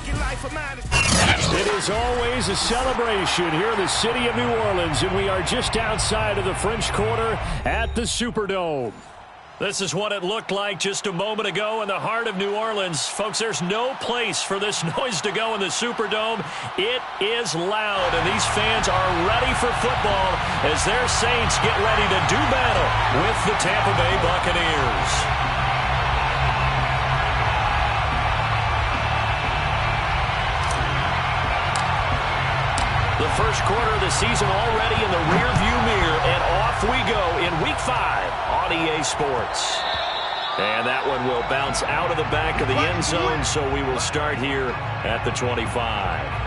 It is always a celebration here in the city of New Orleans, and we are just outside of the French Quarter at the Superdome. This is what it looked like just a moment ago in the heart of New Orleans. Folks, there's no place for this noise to go in the Superdome. It is loud, and these fans are ready for football as their Saints get ready to do battle with the Tampa Bay Buccaneers. The first quarter of the season already in the rearview mirror, and off we go in Week 5 on EA Sports. And that one will bounce out of the back of the end zone, so we will start here at the 25.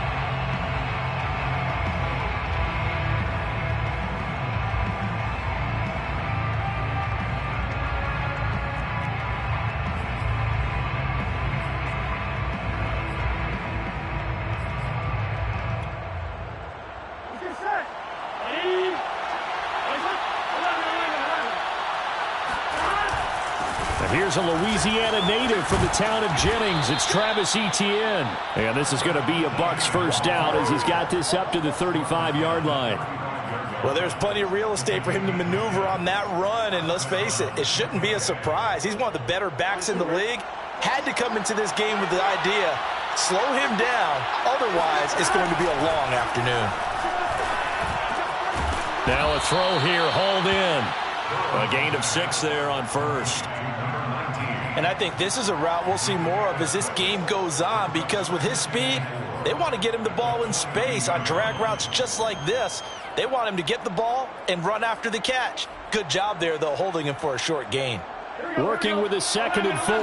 Here's a Louisiana native from the town of Jennings. It's Travis Etienne. And this is going to be a Bucs first down as he's got this up to the 35-yard line. Well, there's plenty of real estate for him to maneuver on that run. And let's face it, it shouldn't be a surprise. He's one of the better backs in the league. Had to come into this game with the idea, slow him down. Otherwise, it's going to be a long afternoon. Now a throw here, hauled in. A gain of 6 there on first. And I think this is a route we'll see more of as this game goes on, because with his speed, they want to get him the ball in space on drag routes just like this. They want him to get the ball and run after the catch. Good job there, though, holding him for a short gain. Working with a 2nd and 4.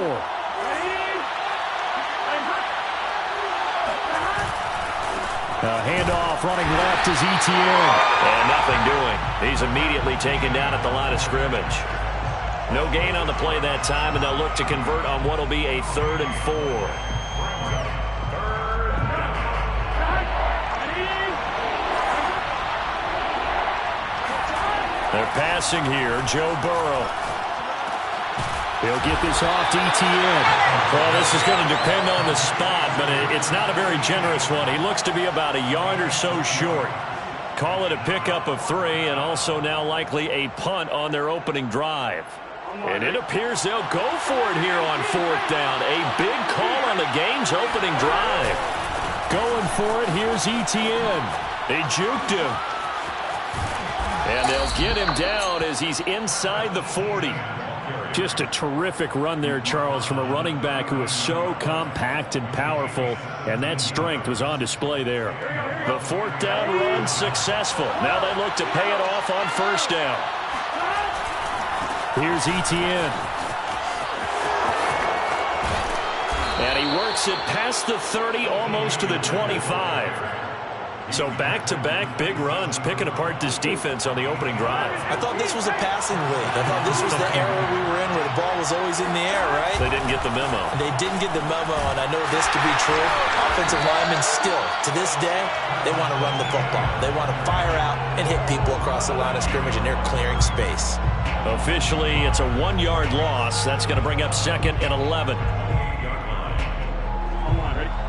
A handoff running left is Etienne. And nothing doing. He's immediately taken down at the line of scrimmage. No gain on the play that time, and they'll look to convert on what will be a 3rd and 4. They're passing here. Joe Burrow. He'll get this off to Etienne. Well, this is going to depend on the spot, but it's not a very generous one. He looks to be about a yard or so short. Call it a pickup of 3, and also now likely a punt on their opening drive. And it appears they'll go for it here on 4th down. A big call on the game's opening drive. Going for it, here's Etienne. They juked him. And they'll get him down as he's inside the 40. Just a terrific run there, Charles, from a running back who is so compact and powerful, and that strength was on display there. The 4th down run successful. Now they look to pay it off on 1st down. Here's Etienne. And he works it past the 30, almost to the 25. So back-to-back big runs, picking apart this defense on the opening drive. I thought this was a passing league. I thought this was the era we were in where the ball was always in the air, right? They didn't get the memo. They didn't get the memo, and I know this to be true. Offensive linemen still, to this day, they want to run the football. They want to fire out and hit people across the line of scrimmage, and they're clearing space. Officially, it's a 1-yard loss. That's going to bring up 2nd and 11.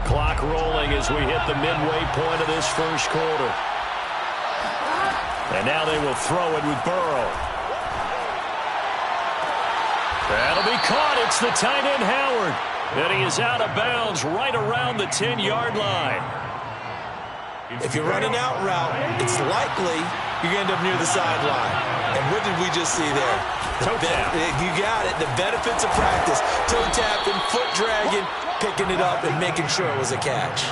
Clock rolling as we hit the midway point of this first quarter. And now they will throw it with Burrow. That'll be caught. It's the tight end, Howard. And he is out of bounds right around the 10-yard line. If you're running out route, it's likely you're going to end up near the sideline. And what did we just see there? Toe tap. You got it. The benefits of practice. Toe tapping, foot dragging, picking it up, and making sure it was a catch.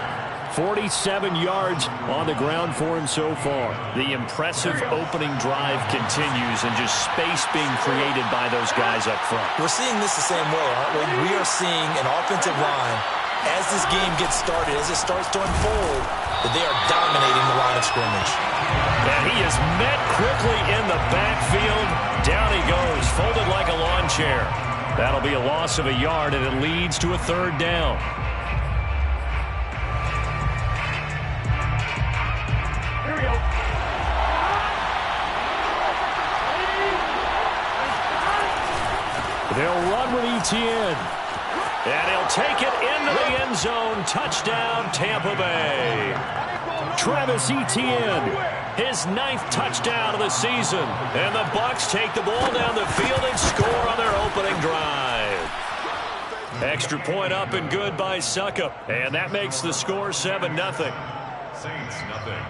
47 yards on the ground for him so far. The impressive opening drive continues, and just space being created by those guys up front. We're seeing this the same way, aren't we? We are seeing an offensive line, as this game gets started, as it starts to unfold, that they are dominating the line of scrimmage. And he is met quickly in the backfield. Down he goes, folded like a lawn chair. That'll be a loss of a yard, and it leads to a 3rd down. Here we go. They'll run with Etienne. And he'll take it into the end zone. Touchdown, Tampa Bay. Travis Etienne, his 9th touchdown of the season. And the Bucs take the ball down the field and score on their opening drive. Extra point up and good by Suckup. And that makes the score 7-0. Saints, nothing.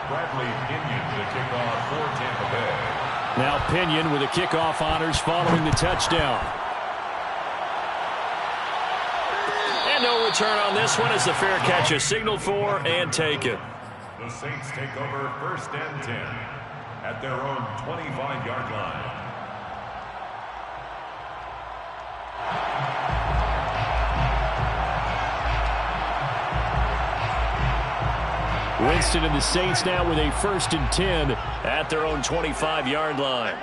Bradley Pinion to kick off for Tampa Bay. Now Pinion with the kickoff honors following the touchdown. And no return on this one as the fair catch is signaled for and taken. The Saints take over 1st and 10 at their own 25-yard line. Winston and the Saints now with a 1st and 10 at their own 25-yard line.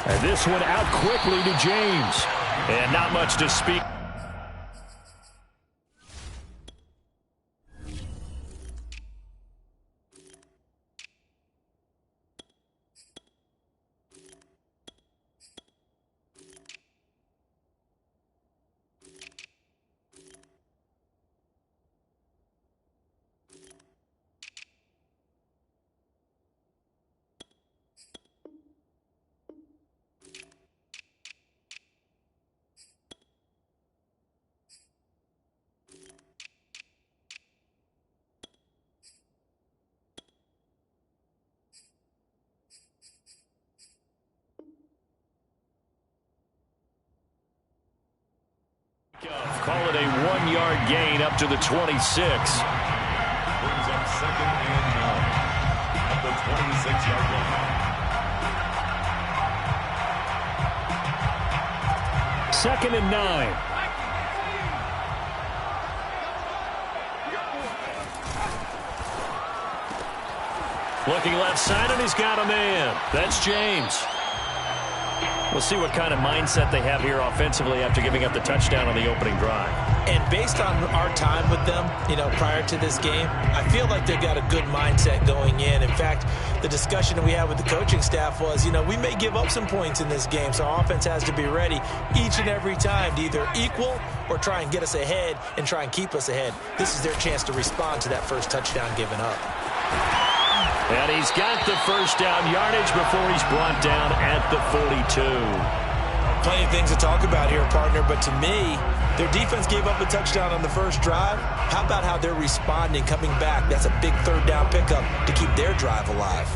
And this one out quickly to James. And not much to speak. Call it a 1-yard gain up to the 26. Brings up 2nd and 9 at the 26-yard line. 2nd and 9. Looking left side, and he's got a man. That's James. We'll see what kind of mindset they have here offensively after giving up the touchdown on the opening drive. And based on our time with them, prior to this game, I feel like they've got a good mindset going in. In fact, the discussion that we had with the coaching staff was, we may give up some points in this game, so our offense has to be ready each and every time to either equal or try and get us ahead and try and keep us ahead. This is their chance to respond to that first touchdown given up. And he's got the first down yardage before he's brought down at the 42. Plenty of things to talk about here, partner, but to me, their defense gave up a touchdown on the first drive. How about how they're responding, coming back? That's a big 3rd down pickup to keep their drive alive.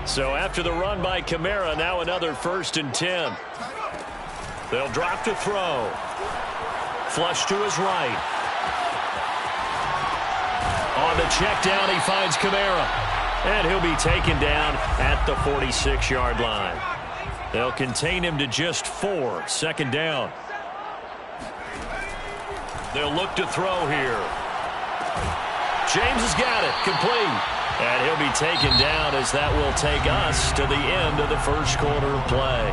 So after the run by Kamara, now another 1st and 10. They'll drop to throw. Flush to his right. On the check down, he finds Kamara. And he'll be taken down at the 46-yard line. They'll contain him to just 4. 2nd down. They'll look to throw here. James has got it. Complete. And he'll be taken down as that will take us to the end of the first quarter of play.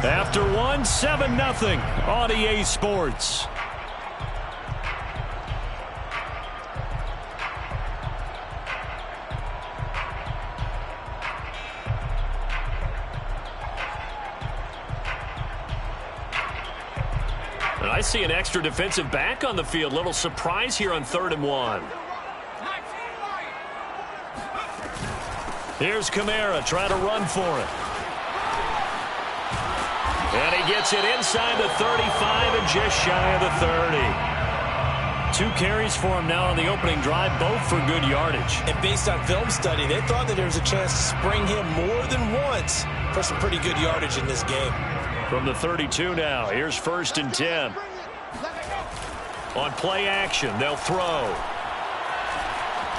After 7-0 on EA Sports. I see an extra defensive back on the field. Little surprise here on 3rd and 1. Here's Kamara trying to run for it. And he gets it inside the 35 and just shy of the 30. 2 carries for him now on the opening drive, both for good yardage. And based on film study, they thought that there was a chance to spring him more than once for some pretty good yardage in this game. From the 32 now, here's 1st and 10. On play action, they'll throw.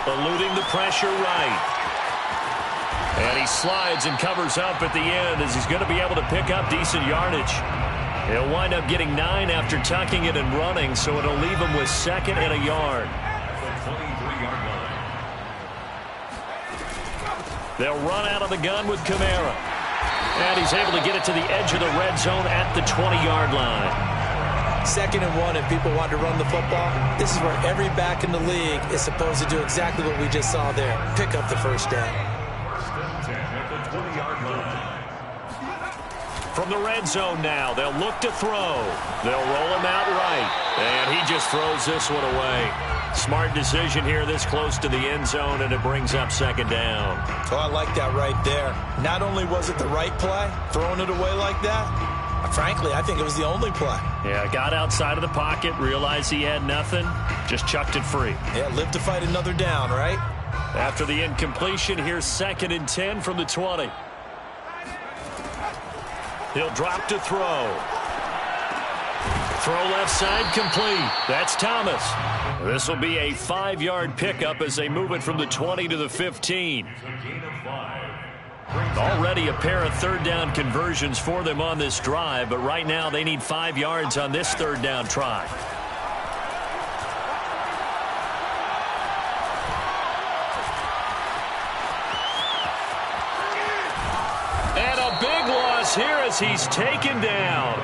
Eluding the pressure right. And he slides and covers up at the end as he's going to be able to pick up decent yardage. He'll wind up getting 9 after tucking it and running, so it'll leave him with 2nd and a yard. The 23-yard line. They'll run out of the gun with Kamara. And he's able to get it to the edge of the red zone at the 20-yard line. 2nd and 1, and people want to run the football. This is where every back in the league is supposed to do exactly what we just saw there. Pick up the first down. 1st and 10 at the 20-yard line. From the red zone now, they'll look to throw. They'll roll him out right. And he just throws this one away. Smart decision here this close to the end zone, and it brings up 2nd down. Oh, I like that right there. Not only was it the right play, throwing it away like that, frankly, I think it was the only play. Yeah, got outside of the pocket, realized he had nothing, just chucked it free. Yeah, live to fight another down, right? After the incompletion, here's 2nd and 10 from the 20. He'll drop to throw. Throw left side complete. That's Thomas. This will be a 5-yard pickup as they move it from the 20 to the 15. Already a pair of 3rd down conversions for them on this drive, but right now they need 5 yards on this 3rd down try. And a big loss here as he's taken down.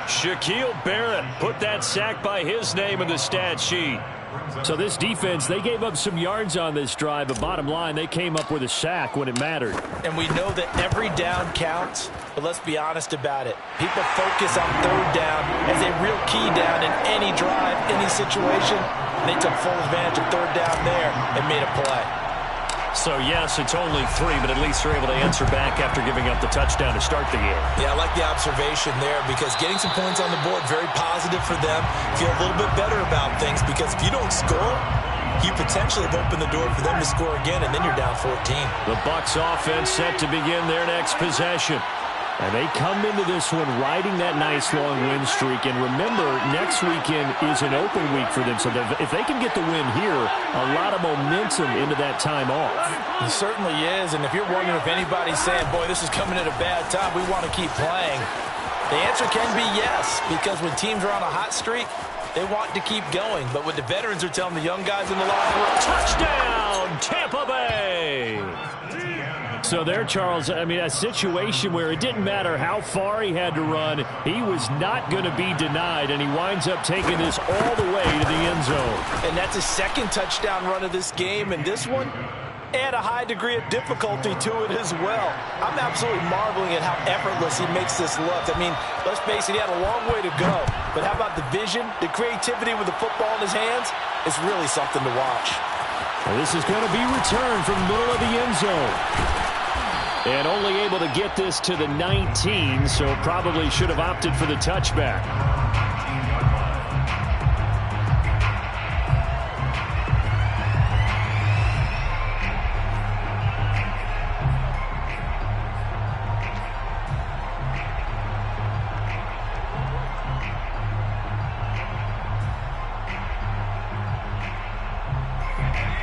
Shaquille Barrett put that sack by his name in the stat sheet. So this defense, they gave up some yards on this drive, but bottom line, they came up with a sack when it mattered. And we know that every down counts, but let's be honest about it. People focus on 3rd down as a real key down in any drive, any situation. They took full advantage of 3rd down there and made a play. So, yes, it's only 3, but at least they're able to answer back after giving up the touchdown to start the game. Yeah, I like the observation there because getting some points on the board, very positive for them. Feel a little bit better about things because if you don't score, you potentially have opened the door for them to score again, and then you're down 14. The Bucs offense set to begin their next possession. And they come into this one riding that nice long win streak. And remember, next weekend is an open week for them. So if they can get the win here, a lot of momentum into that time off. It certainly is. And if you're wondering if anybody's saying, boy, this is coming at a bad time, we want to keep playing, the answer can be yes. Because when teams are on a hot streak, they want to keep going. But what the veterans are telling the young guys in the locker room, touchdown, Tampa Bay! So there, Charles, I mean, a situation where it didn't matter how far he had to run, he was not going to be denied, and he winds up taking this all the way to the end zone. And that's his 2nd touchdown run of this game, and this one, add a high degree of difficulty to it as well. I'm absolutely marveling at how effortless he makes this look. I mean, let's face it, he had a long way to go, but how about the vision, the creativity with the football in his hands? It's really something to watch. Well, this is going to be returned from the middle of the end zone. And only able to get this to the 19, so probably should have opted for the touchback.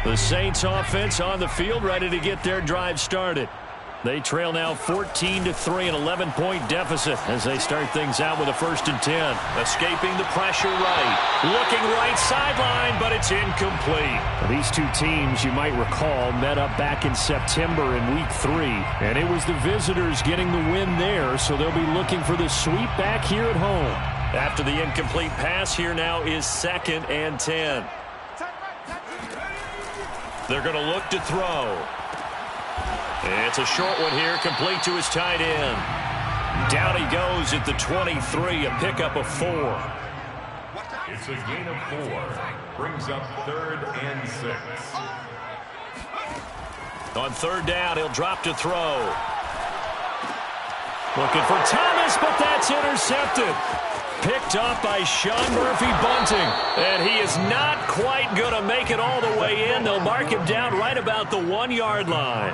The Saints offense on the field, ready to get their drive started. They trail now 14-3, an 11-point deficit as they start things out with a 1st and 10. Escaping the pressure right. Looking right sideline, but it's incomplete. These two teams, you might recall, met up back in September in Week 3. And it was the visitors getting the win there, so they'll be looking for the sweep back here at home. After the incomplete pass, here now is 2nd and 10. They're going to look to throw. It's a short one here, complete to his tight end. Down he goes at the 23, a pickup of 4. It's a gain of 4. Brings up 3rd and 6. On 3rd down, he'll drop to throw. Looking for Thomas, but that's intercepted. Picked off by Sean Murphy-Bunting. And he is not quite going to make it all the way in. They'll mark him down right about the 1-yard line.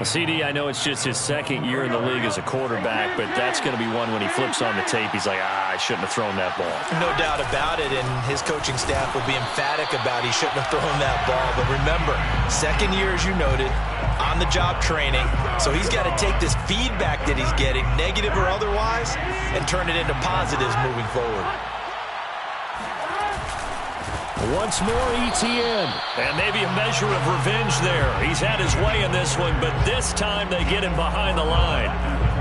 CD, I know it's just his 2nd year in the league as a quarterback, but that's going to be one when he flips on the tape. He's like, I shouldn't have thrown that ball. No doubt about it, and his coaching staff will be emphatic about he shouldn't have thrown that ball. But remember, 2nd year, as you noted, on-the-job training. So he's got to take this feedback that he's getting, negative or otherwise, and turn it into positives moving forward. Once more, ETN. And maybe a measure of revenge there. He's had his way in this one, but this time they get him behind the line.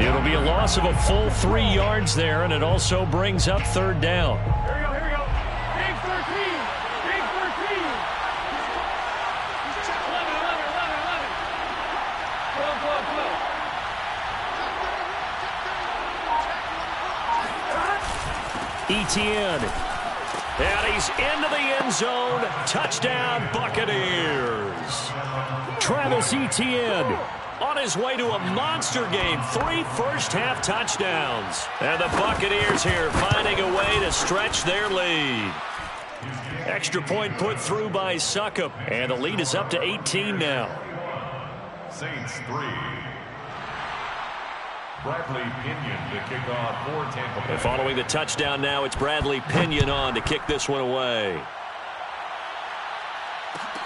It'll be a loss of a full 3 yards there, and it also brings up third down. Here we go. Big 13. Big 13. 11. Etienne. And he's into the end zone. Touchdown, Buccaneers. Travis Etienne on his way to a monster game. 3 first-half touchdowns. And the Buccaneers here finding a way to stretch their lead. Extra point put through by Succop. And the lead is up to 18 now. Saints 3. Bradley Pinion to kick off for Tampa Bay. And following the touchdown now, it's Bradley Pinion on to kick this one away.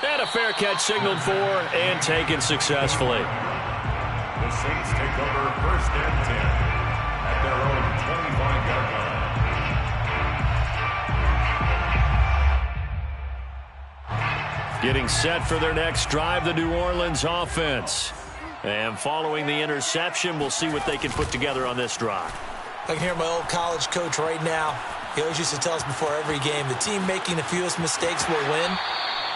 And a fair catch signaled for and taken successfully. The Saints take over first and 10 at their own 25-yard line. Getting set for their next drive, the New Orleans offense. And following the interception, we'll see what they can put together on this drive. I can hear my old college coach right now. He always used to tell us before every game, the team making the fewest mistakes will win.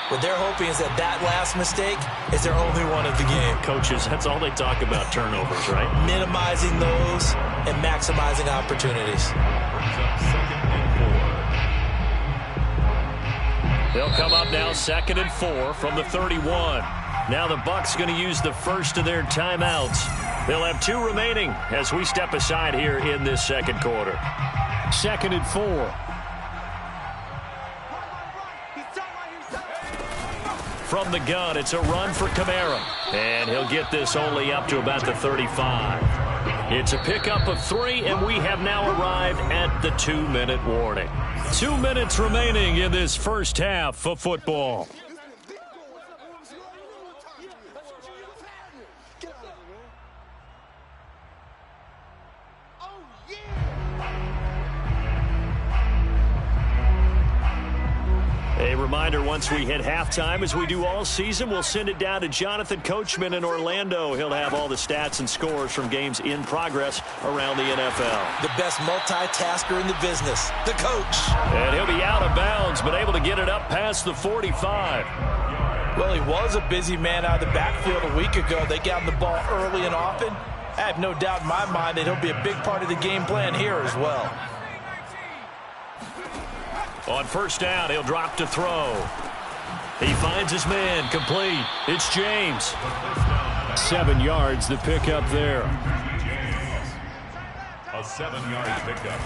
What they're hoping is that last mistake is their only one of the game. Coaches, that's all they talk about, turnovers, right? Minimizing those and maximizing opportunities. Brings up second and 4. They'll come up now second and 4 from the 31. Now the Bucs going to use the first of their timeouts. They'll have 2 remaining as we step aside here in this second quarter. Second and 4. From the gun, it's a run for Kamara. And he'll get this only up to about the 35. It's a pickup of 3, and we have now arrived at the 2-minute warning. 2 minutes remaining in this first half of football. A reminder, once we hit halftime, as we do all season, we'll send it down to Jonathan Coachman in Orlando. He'll have all the stats and scores from games in progress around the NFL. The best multitasker in the business, the coach. And he'll be out of bounds, but able to get it up past the 45. Well, he was a busy man out of the backfield a week ago. They got him the ball early and often. I have no doubt in my mind that he'll be a big part of the game plan here as well. On first down, he'll drop to throw. He finds his man, complete. It's James. 7 yards, the pickup there. A 7-yard pickup.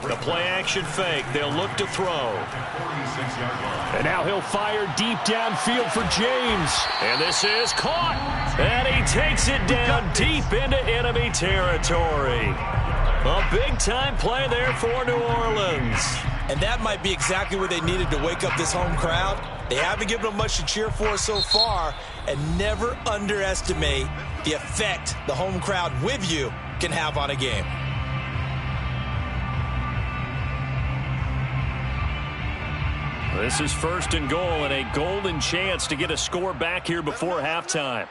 The play-action fake. They'll look to throw. 46-yard line. And now he'll fire deep downfield for James. And this is caught. And he takes it down deep into enemy territory. A big-time play there for New Orleans. And that might be exactly what they needed to wake up this home crowd. They haven't given them much to cheer for so far, and never underestimate the effect the home crowd with you can have on a game. This is first and goal and a golden chance to get a score back here before halftime.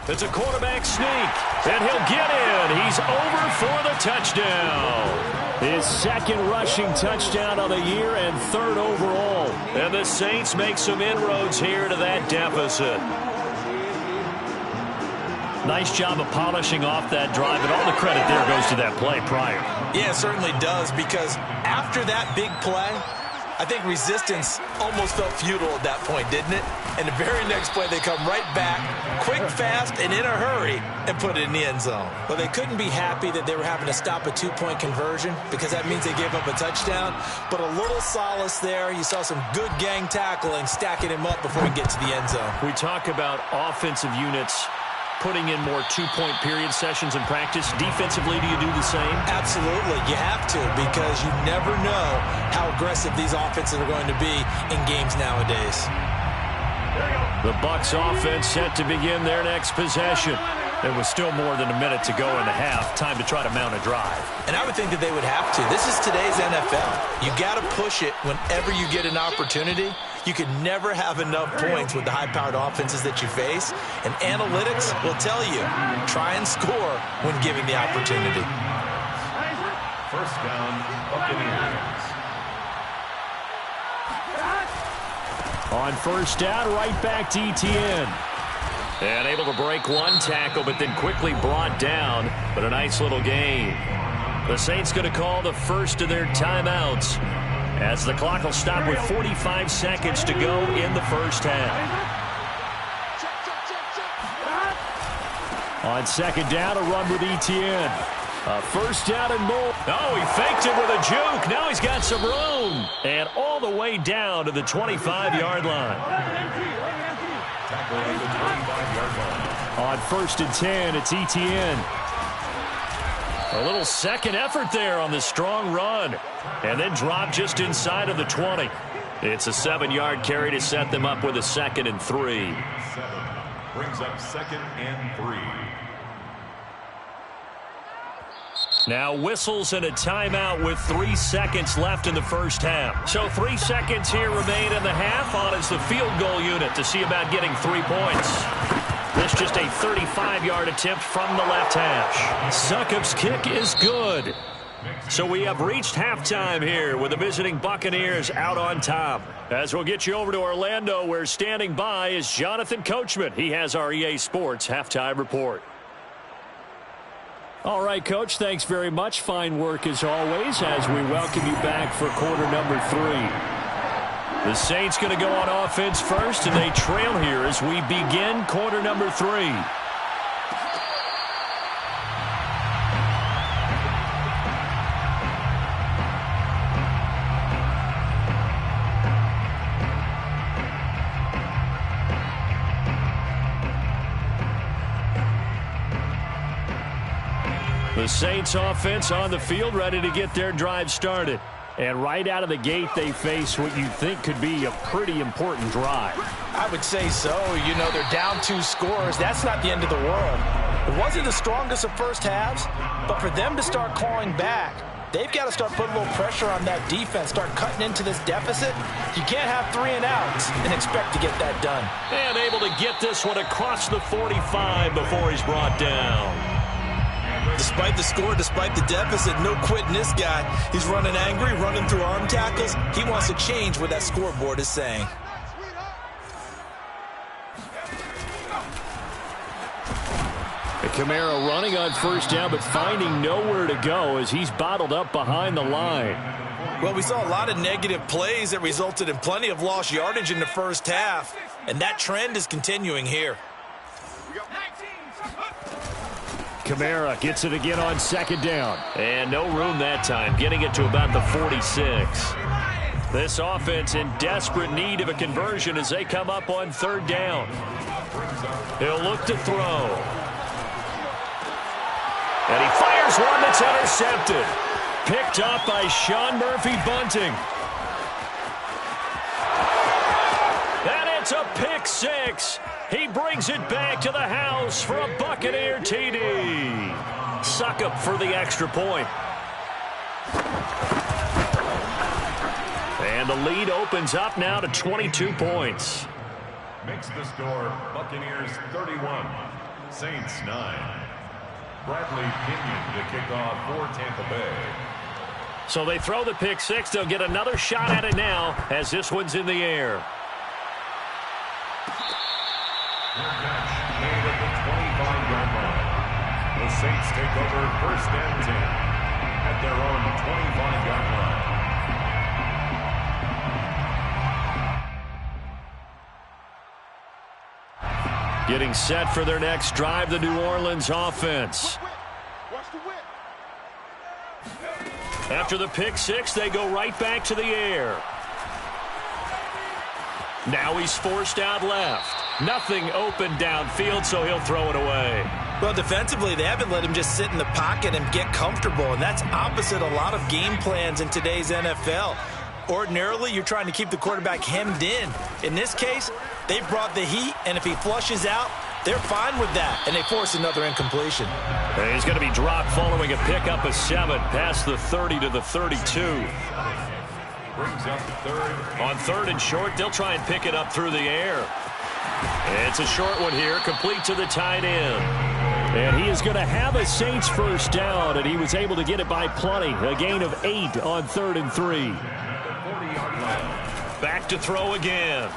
It's a quarterback sneak, and he'll get in. He's over for the touchdown. His second rushing touchdown of the year and 3rd overall. And the Saints make some inroads here to that deficit. Nice job of polishing off that drive, and all the credit there goes to that play prior. Yeah, it certainly does, because after that big play, I think resistance almost felt futile at that point, didn't it? And the very next play, they come right back, quick, fast, and in a hurry, and put it in the end zone. Well, they couldn't be happy that they were having to stop a 2-point conversion, because that means they gave up a touchdown. But a little solace there. You saw some good gang tackling, stacking him up before he get to the end zone. We talk about offensive units putting in more 2-point period sessions in practice. Defensively, do you do the same? Absolutely. You have to, because you never know how aggressive these offenses are going to be in games nowadays. The Bucs offense set to begin their next possession. There was still more than a minute to go in the half. Time to try to mount a drive. And I would think that they would have to. This is today's NFL. You got to push it whenever you get an opportunity. You can never have enough points with the high-powered offenses that you face, and analytics will tell you, try and score when given the opportunity. First down, Buccaneers. On first down, right back to Etienne. And able to break one tackle, but then quickly brought down. But a nice little gain. The Saints going to call the first of their timeouts, as the clock will stop with 45 seconds to go in the first half. On second down, a run with Etienne. First down and more. Oh, he faked it with a juke. Now he's got some room. And all the way down to the 25-yard line. Tackle at the 25-yard line. On first and 10, it's Etienne. A little second effort there on the strong run. And then drop just inside of the 20. It's a 7-yard carry to set them up with a 2nd and 3. 7 brings up 2nd and 3. Now whistles and a timeout with 3 seconds left in the first half. So 3 seconds here remain in the half. On is the field goal unit to see about getting 3 points. This just a 35-yard attempt from the left hash. Succop's kick is good. So we have reached halftime here with the visiting Buccaneers out on top. As we'll get you over to Orlando, where standing by is Jonathan Coachman. He has our EA Sports halftime report. All right, Coach, thanks very much. Fine work as always as we welcome you back for quarter number 3. The Saints going to go on offense first, and they trail here as we begin quarter number 3. The Saints offense on the field, ready to get their drive started. And right out of the gate, they face what you think could be a pretty important drive. I would say so. You know, they're down 2 scores. That's not the end of the world. It wasn't the strongest of first halves, but for them to start clawing back, they've got to start putting a little pressure on that defense, start cutting into this deficit. You can't have 3 and outs and expect to get that done. And able to get this one across the 45 before he's brought down. Despite the score, despite the deficit, no quitting this guy. He's running angry, running through arm tackles. He wants to change what that scoreboard is saying. Kamara running on first down, but finding nowhere to go as he's bottled up behind the line. Well, we saw a lot of negative plays that resulted in plenty of lost yardage in the first half, and that trend is continuing here. Kamara gets it again on second down. And no room that time, getting it to about the 46. This offense in desperate need of a conversion as they come up on third down. He'll look to throw. And he fires one that's intercepted. Picked up by Sean Murphy-Bunting. And it's a pick 6. He brings it back to the house for a Buccaneer TD. Succop for the extra point. And the lead opens up now to 22 points. Makes the score Buccaneers 31, Saints 9. Bradley Pinion to kick off for Tampa Bay. So they throw the pick 6. They'll get another shot at it now as this one's in the air. Catch made at the 25-yard line. The Saints take over first and 10 at their own 25-yard line. Getting set for their next drive, the New Orleans offense. After the pick 6, they go right back to the air. Now he's forced out left. Nothing open downfield, so he'll throw it away. Well, defensively, they haven't let him just sit in the pocket and get comfortable, and that's opposite a lot of game plans in today's NFL. Ordinarily, you're trying to keep the quarterback hemmed in. In this case, they brought the heat, and if he flushes out, they're fine with that, and they force another incompletion. And he's going to be dropped following a pickup of 7 past the 30 to the 32. Brings up third. On third and short, they'll try and pick it up through the air. It's a short one here, complete to the tight end. And he is going to have a Saints first down, and he was able to get it by plenty. A gain of 8 on 3rd and 3. 40-yard line. Back to throw again.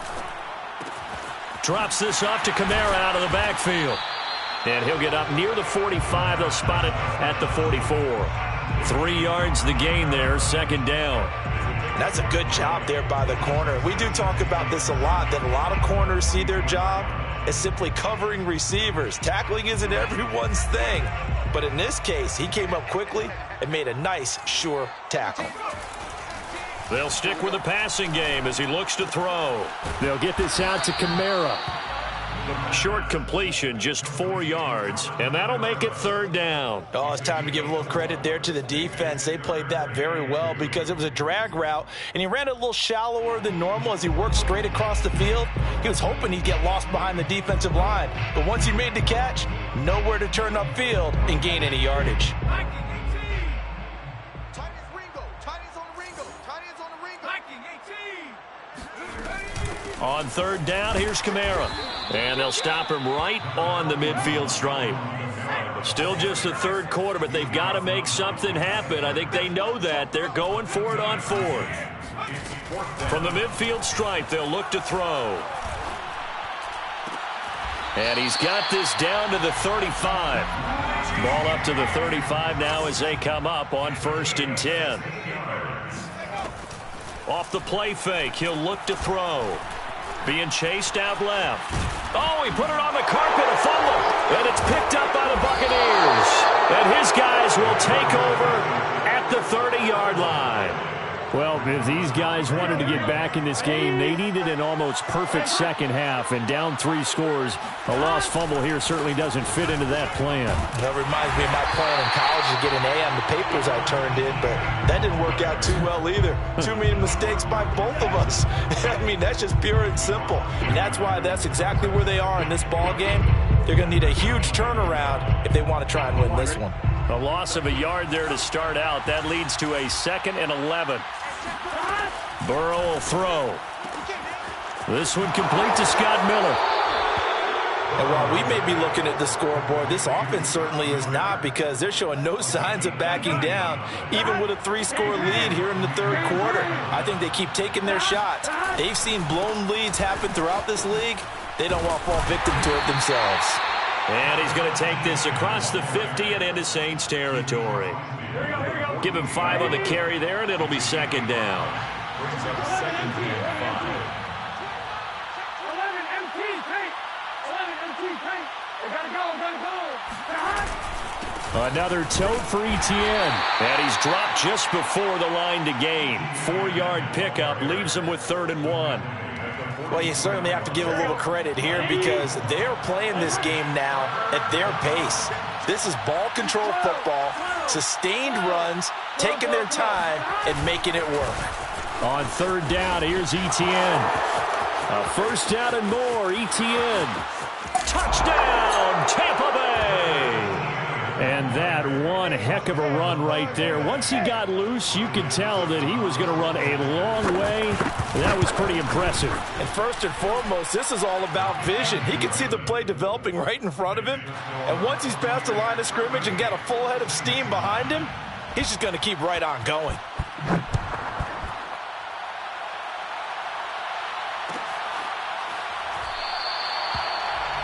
Drops this off to Kamara out of the backfield. And he'll get up near the 45. They'll spot it at the 44. 3 yards the gain there, second down. And that's a good job there by the corner. We do talk about this a lot, that a lot of corners see their job as simply covering receivers. Tackling isn't everyone's thing. But in this case, he came up quickly and made a nice, sure tackle. They'll stick with the passing game as he looks to throw. They'll get this out to Kamara. Short completion, just 4 yards, and that'll make it third down. Oh, it's time to give a little credit there to the defense. They played that very well because it was a drag route, and he ran a little shallower than normal as he worked straight across the field. He was hoping he'd get lost behind the defensive line, but once he made the catch, nowhere to turn upfield and gain any yardage. On third down, here's Kamara. And they'll stop him right on the midfield stripe. Still just the third quarter, but they've got to make something happen. I think they know that. They're going for it on fourth. From the midfield stripe, they'll look to throw. And he's got this down to the 35. Ball up to the 35 now as they come up on 1st and 10. Off the play fake, he'll look to throw. Being chased out left. Oh, he put it on the carpet, a fumble. And it's picked up by the Buccaneers. And his guys will take over at the 30-yard line. Well, if these guys wanted to get back in this game, they needed an almost perfect second half, and down 3 scores. A lost fumble here certainly doesn't fit into that plan. That reminds me of my plan in college to get an A on the papers I turned in, but that didn't work out too well either. Too many mistakes by both of us. I mean, that's just pure and simple. And that's why that's exactly where they are in this ball game. They're going to need a huge turnaround if they want to try and win this one. A loss of a yard there to start out. That leads to a 2nd and 11. Burrow will throw. This one complete to Scott Miller. And while we may be looking at the scoreboard, this offense certainly is not, because they're showing no signs of backing down, even with a 3-score lead here in the third quarter. I think they keep taking their shots. They've seen blown leads happen throughout this league. They don't want to fall victim to it themselves. And he's going to take this across the 50 and into Saints territory. Give him 5 on the carry there, and it'll be 2nd down. 11 MT, paint. 11 MT, paint. They gotta go. Another tote for Etienne. And he's dropped just before the line to gain. 4-yard pickup leaves him with 3rd and 1. Well, you certainly have to give a little credit here, because they're playing this game now at their pace. This is ball control football, sustained runs, taking their time and making it work. On 3rd down, here's Etienne. A first down and more, Etienne. Touchdown, Tampa Bay! And that one heck of a run right there. Once he got loose, you could tell that he was going to run a long way. That was pretty impressive. And first and foremost, this is all about vision. He can see the play developing right in front of him. And once he's past the line of scrimmage and got a full head of steam behind him, he's just going to keep right on going.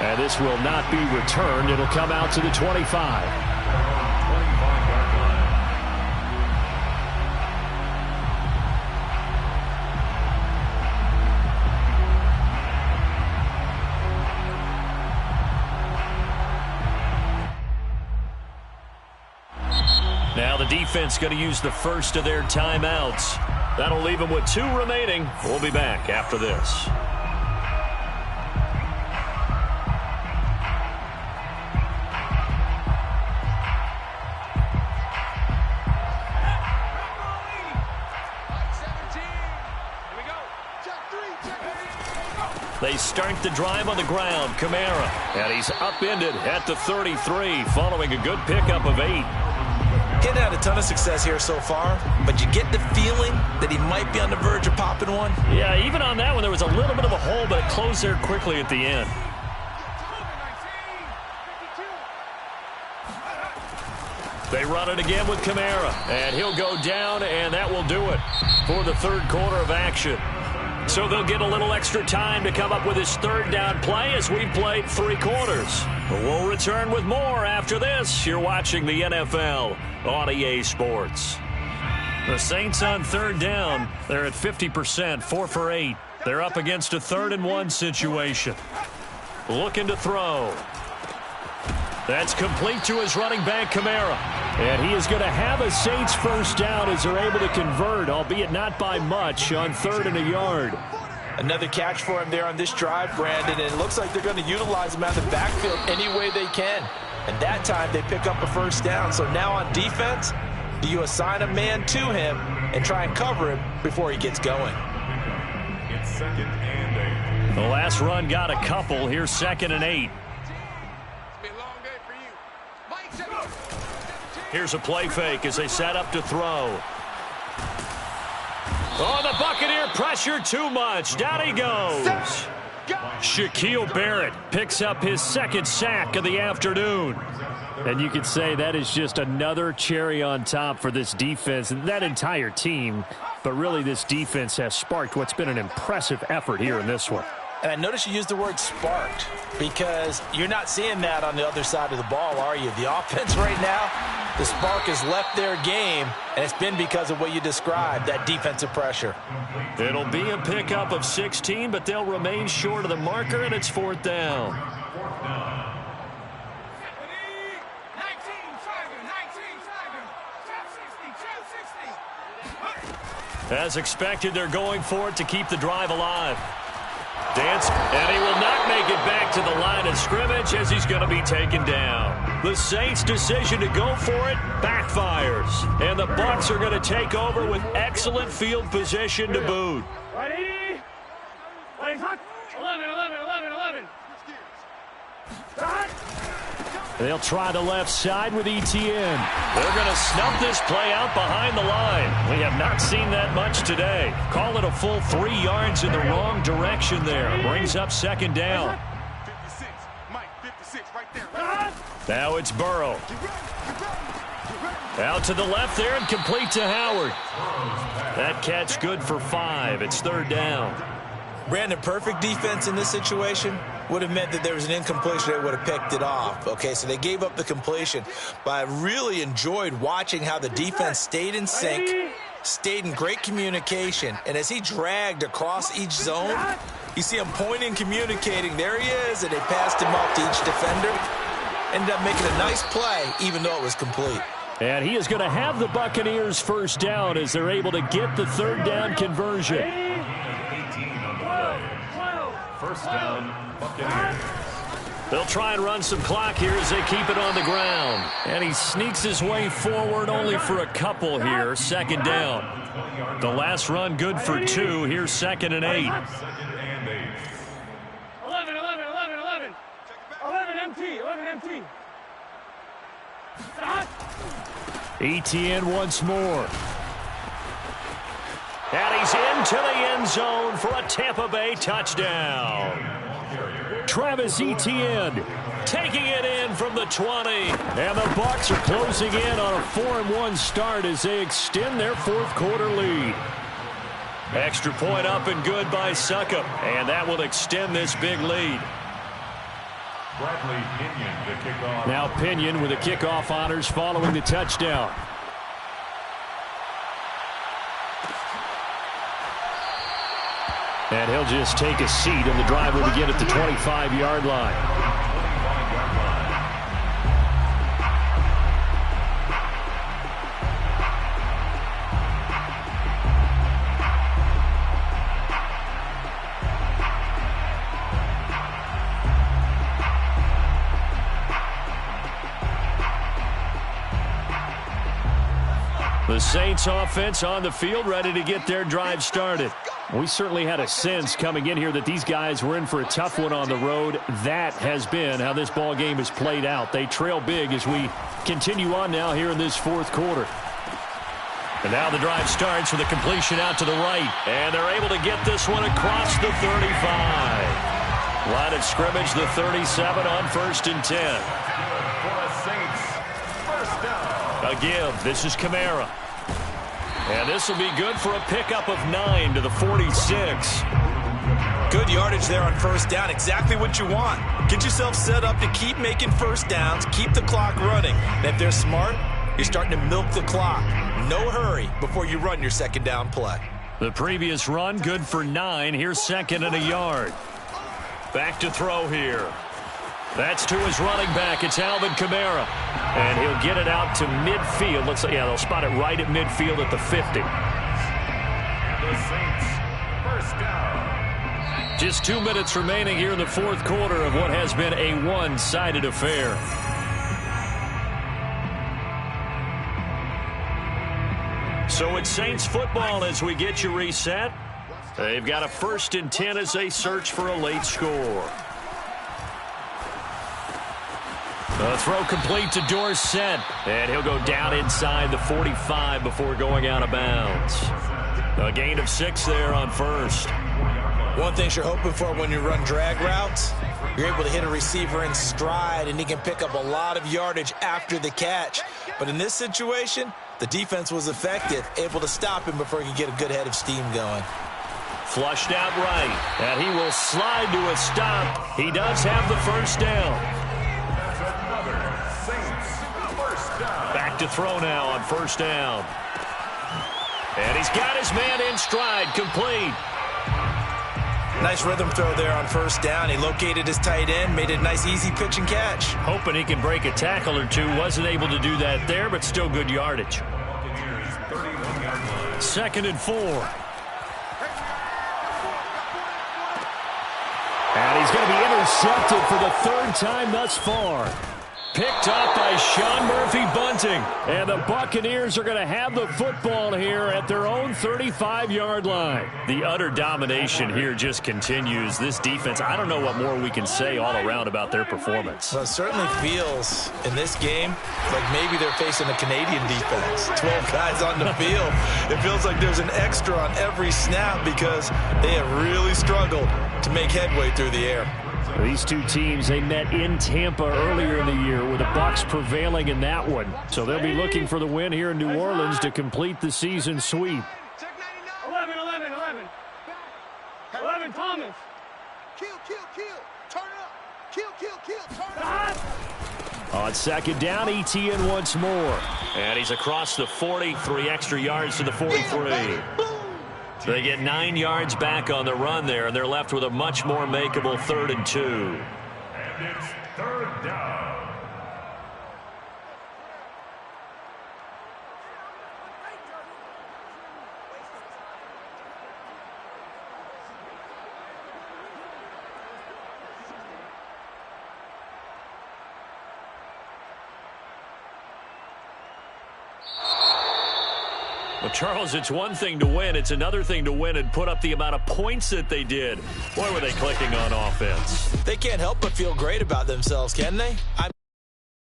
And this will not be returned. It'll come out to the 25. Now the defense going to use the first of their timeouts. That'll leave them with 2 remaining. We'll be back after this. They start the drive on the ground. Kamara. And he's upended at the 33 following a good pickup of 8. He hasn't had a ton of success here so far, but you get the feeling that he might be on the verge of popping one. Yeah, even on that one, there was a little bit of a hole, but it closed there quickly at the end. They run it again with Kamara, and he'll go down, and that will do it for the third quarter of action. So they'll get a little extra time to come up with his third down play as we've played 3 quarters. We'll return with more after this. You're watching the NFL on EA Sports. The Saints on third down. They're at 50%, 4 for 8. They're up against a 3rd and 1 situation. Looking to throw. That's complete to his running back, Kamara. And he is going to have a Saints first down as they're able to convert, albeit not by much, on 3rd and a yard. Another catch for him there on this drive, Brandon, and it looks like they're going to utilize him out of the backfield any way they can. And that time they pick up a first down. So now on defense, do you assign a man to him and try and cover him before he gets going? It's 2nd and 8. The last run got a couple. Here's 2nd and 8. Here's a play fake as they set up to throw. Oh, the Buccaneer pressure too much. Down he goes. Shaquille Barrett picks up his 2nd sack of the afternoon. And you could say that is just another cherry on top for this defense and that entire team. But really, this defense has sparked what's been an impressive effort here in this one. And I noticed you used the word sparked because you're not seeing that on the other side of the ball, are you? The offense right now, the spark has left their game, and it's been because of what you described, that defensive pressure. It'll be a pickup of 16, but they'll remain short of the marker, and it's 4th down. As expected, they're going for it to keep the drive alive. Dance, and he will not make it back to the line of scrimmage as he's going to be taken down. The Saints' decision to go for it backfires, and the Bucs are going to take over with excellent field position to boot. Ready? Play hot. 11, 11, 11, 11. Start. They'll try the left side with Etienne. They're going to snuff this play out behind the line. We have not seen that much today. Call it a full 3 yards in the wrong direction there. Brings up 2nd down. 56, Mike, 56, right there. Now it's Burrow. Out to the left there and complete to Howard. That catch good for 5. It's 3rd down. Brandon, perfect defense in this situation would have meant that there was an incompletion. They would have picked it off. Okay, so they gave up the completion. But I really enjoyed watching how the defense stayed in sync, stayed in great communication. And as he dragged across each zone, you see him pointing, communicating. There he is, and they passed him off to each defender. Ended up making a nice play, even though it was complete. And he is going to have the Buccaneers first down as they're able to get the 3rd down conversion. 18 on the play. First down, Buccaneers. They'll try and run some clock here as they keep it on the ground. And he sneaks his way forward only for a couple here. 2nd down. The last run good for 2. Here's 2nd and 8. 2nd and 8. 11, 11, 11, 11. 11 MT, 11 MT. Start. Etienne once more. And he's into the end zone for a Tampa Bay touchdown. Travis Etienne taking it in from the 20. And the Bucs are closing in on a 4-1 start as they extend their 4th quarter lead. Extra point up and good by Succop. And that will extend this big lead. Bradley Pinion to kick off. Now Pinion with the kickoff honors following the touchdown. And he'll just take a seat, and the drive will begin at the 25-yard line. The Saints offense on the field, ready to get their drive started. We certainly had a sense coming in here that these guys were in for a tough one on the road. That has been how this ball game has played out. They trail big as we continue on now here in this fourth quarter. And now the drive starts with a completion out to the right. And they're able to get this one across the 35. Line of scrimmage, the 37 on 1st and 10. A give. This is Kamara. And this will be good for a pickup of 9 to the 46. Good yardage there on 1st down. Exactly what you want. Get yourself set up to keep making 1st downs, keep the clock running. And if they're smart, you're starting to milk the clock. No hurry before you run your 2nd down play. The previous run, good for 9. Here's 2nd and a yard. Back to throw here. That's to his running back. It's Alvin Kamara. And he'll get it out to midfield. Looks like, yeah, they'll spot it right at midfield at the 50. The Saints, 1st down. Just 2 minutes remaining here in the fourth quarter of what has been a one-sided affair. So it's Saints football as we get you reset. They've got a 1st and 10 as they search for a late score. The throw complete to Dorsett, and he'll go down inside the 45 before going out of bounds. A gain of 6 there on 1st. One thing you're hoping for when you run drag routes, you're able to hit a receiver in stride, and he can pick up a lot of yardage after the catch. But in this situation, the defense was effective, able to stop him before he could get a good head of steam going. Flushed out right, and he will slide to a stop. He does have the 1st down. Back to throw now on 1st down. And he's got his man in stride, complete. Nice rhythm throw there on 1st down. He located his tight end, made it a nice easy pitch and catch. Hoping he can break a tackle or two. Wasn't able to do that there, but still good yardage. 2nd and 4. And he's going to be intercepted for the 3rd time thus far. Picked up by Sean Murphy-Bunting. And the Buccaneers are going to have the football here at their own 35-yard line. The utter domination here just continues. This defense, I don't know what more we can say all around about their performance. Well, it certainly feels in this game like maybe they're facing a Canadian defense. 12 guys on the field. It feels like there's an extra on every snap because they have really struggled to make headway through the air. These two teams, they met in Tampa earlier in the year with the Bucs prevailing in that one. So they'll be looking for the win here in New Orleans to complete the season sweep. 11, 11, 11. 11, Thomas. Kill. Turn it up. Kill. Turn it up. On 2nd down, ETN once more. And he's across the 40, 3 extra yards to the 43. They get 9 yards back on the run there, and they're left with a much more makeable 3rd and 2. And it's 3rd down. Well, Charles, it's one thing to win. It's another thing to win and put up the amount of points that they did. Boy, were they clicking on offense. They can't help but feel great about themselves, can they?